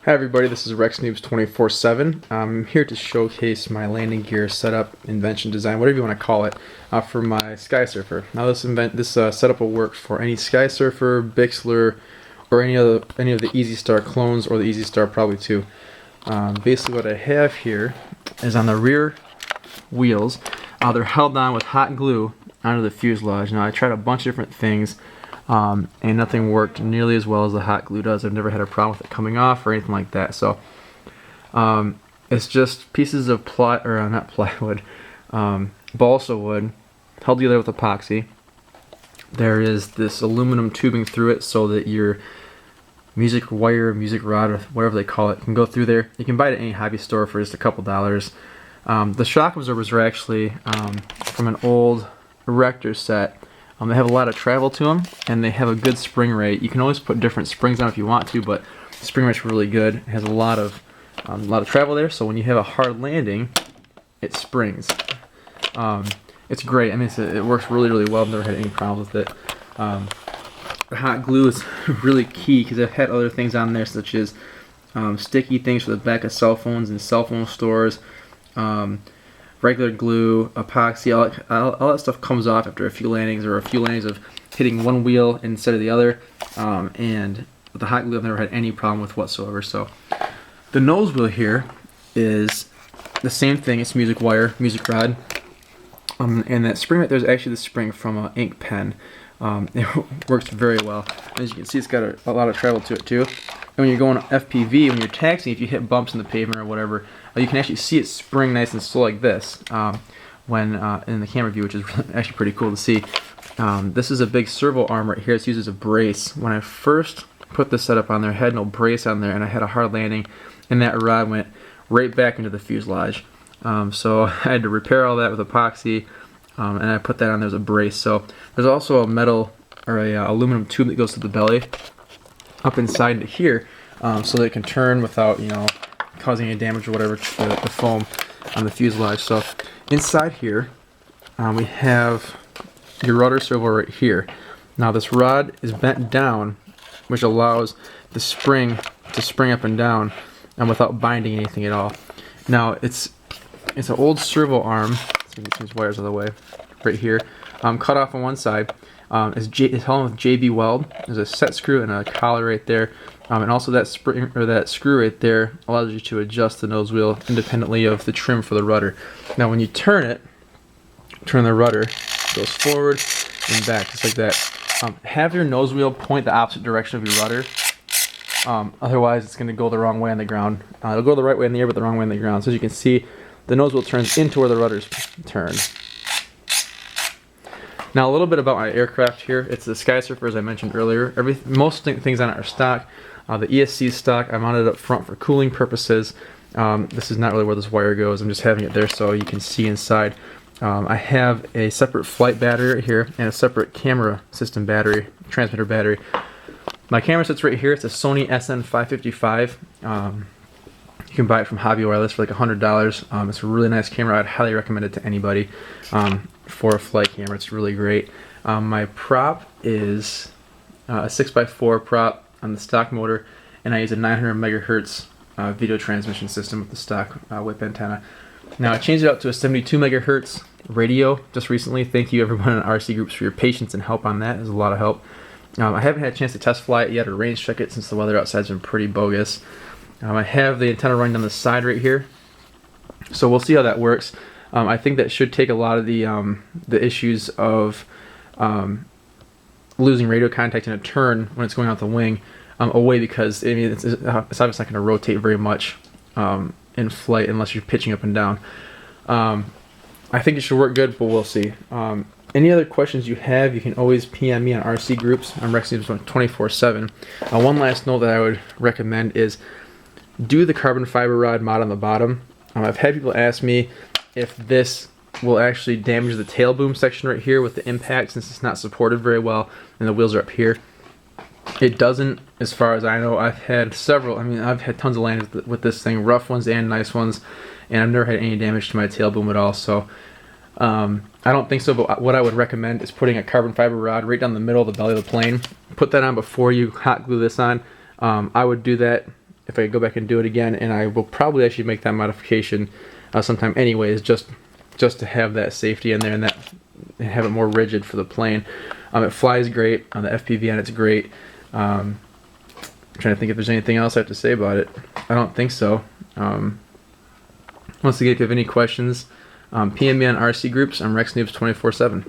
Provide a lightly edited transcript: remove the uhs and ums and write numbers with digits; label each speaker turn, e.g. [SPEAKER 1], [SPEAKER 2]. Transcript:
[SPEAKER 1] Hi everybody, this is Rex Noobs 24/7. I'm here to showcase my landing gear setup, invention, design, whatever you want to call it, for my Sky Surfer. Now this setup will work for any Sky Surfer, Bixler, or any of the Easy Star clones, or the Easy Star probably too. Basically what I have here is on the rear wheels, they're held on with hot glue onto the fuselage. Now I tried a bunch of different things. And nothing worked nearly as well as the hot glue does. I've never had a problem with it coming off or anything like that. So it's just pieces of not plywood, balsa wood held together with epoxy. There is this aluminum tubing through it so that your music wire, music rod, or whatever they call it, can go through there. You can buy it at any hobby store for just a couple dollars. The shock absorbers are actually from an old erector set. They have a lot of travel to them, and they have a good spring rate. You can always put different springs on if you want to, but the spring rate's really good. It has a lot of travel there, so when you have a hard landing, it springs. It's great. I mean, it works really, really well. I've never had any problems with it. The hot glue is really key because I've had other things on there, such as sticky things for the back of cell phones and cell phone stores. Regular glue, epoxy, all that stuff comes off after a few landings, or a few landings of hitting one wheel instead of the other. And with the hot glue, I've never had any problem with whatsoever. So the nose wheel here is the same thing. It's music wire, music rod, and that spring right there is actually the spring from an ink pen. It works very well. As you can see, it's got a lot of travel to it too. And when you're going FPV, when you're taxiing, if you hit bumps in the pavement or whatever, you can actually see it spring nice and slow like this when in the camera view, which is actually pretty cool to see. This is a big servo arm right here. It's used as a brace. When I first put this setup on there, I had no brace on there, and I had a hard landing, and that rod went right back into the fuselage. So I had to repair all that with epoxy, and I put that on there as a brace. So there's also a metal or a aluminum tube that goes to the belly up inside to here, so that it can turn without, causing any damage or whatever to the foam on the fuselage. So inside here, we have your rudder servo right here. Now this rod is bent down, which allows the spring to spring up and down, and without binding anything at all. Now it's an old servo arm. Let's get these wires out of the way. Right here, cut off on one side. It's held with JB weld. There's a set screw and a collar right there, and also that spring or that screw right there allows you to adjust the nose wheel independently of the trim for the rudder. Now, when you turn the rudder, it goes forward and back just like that. Have your nose wheel point the opposite direction of your rudder. Otherwise, it's going to go the wrong way on the ground. It'll go the right way in the air, but the wrong way on the ground. So as you can see, the nose wheel turns into where the rudder's turned. Now a little bit about my aircraft here. It's the Sky Surfer, as I mentioned earlier. Most things on it are stock. The ESC is stock. I mounted it up front for cooling purposes. This is not really where this wire goes. I'm just having it there so you can see inside. I have a separate flight battery right here and a separate camera system battery, transmitter battery. My camera sits right here. It's a Sony SN555. You can buy it from Hobby Wireless for like $100. It's a really nice camera. I'd highly recommend it to anybody for a flight camera. It's really great. My prop is a 6x4 prop on the stock motor, and I use a 900 megahertz video transmission system with the stock whip antenna. Now I changed it out to a 72 megahertz radio just recently. Thank you everyone in RC groups for your patience and help on that. There's a lot of help. I haven't had a chance to test fly it yet or range check it since the weather outside's been pretty bogus. I have the antenna running down the side right here, so we'll see how that works. I think that should take a lot of the issues of losing radio contact in a turn when it's going out the wing away, because it's obviously not going to rotate very much in flight unless you're pitching up and down. I think it should work good, but we'll see. Any other questions you have, you can always PM me on RC groups. I'm Rex Noobs 24/7. One last note that I would recommend is do the carbon fiber rod mod on the bottom. I've had people ask me if this will actually damage the tail boom section right here with the impact, since it's not supported very well and the wheels are up here. It doesn't, as far as I know. I've had several, I've had tons of landings with this thing, rough ones and nice ones, and I've never had any damage to my tail boom at all. So I don't think so, but what I would recommend is putting a carbon fiber rod right down the middle of the belly of the plane. Put that on before you hot glue this on. I would do that if I go back and do it again, and I will probably actually make that modification sometime anyways, just to have that safety in there and have it more rigid for the plane. It flies great on the FPV, and it's great. I'm trying to think if there's anything else I have to say about it. I don't think so. Once again, if you have any questions, PM me on RC groups. I'm RexNoobs 24/7.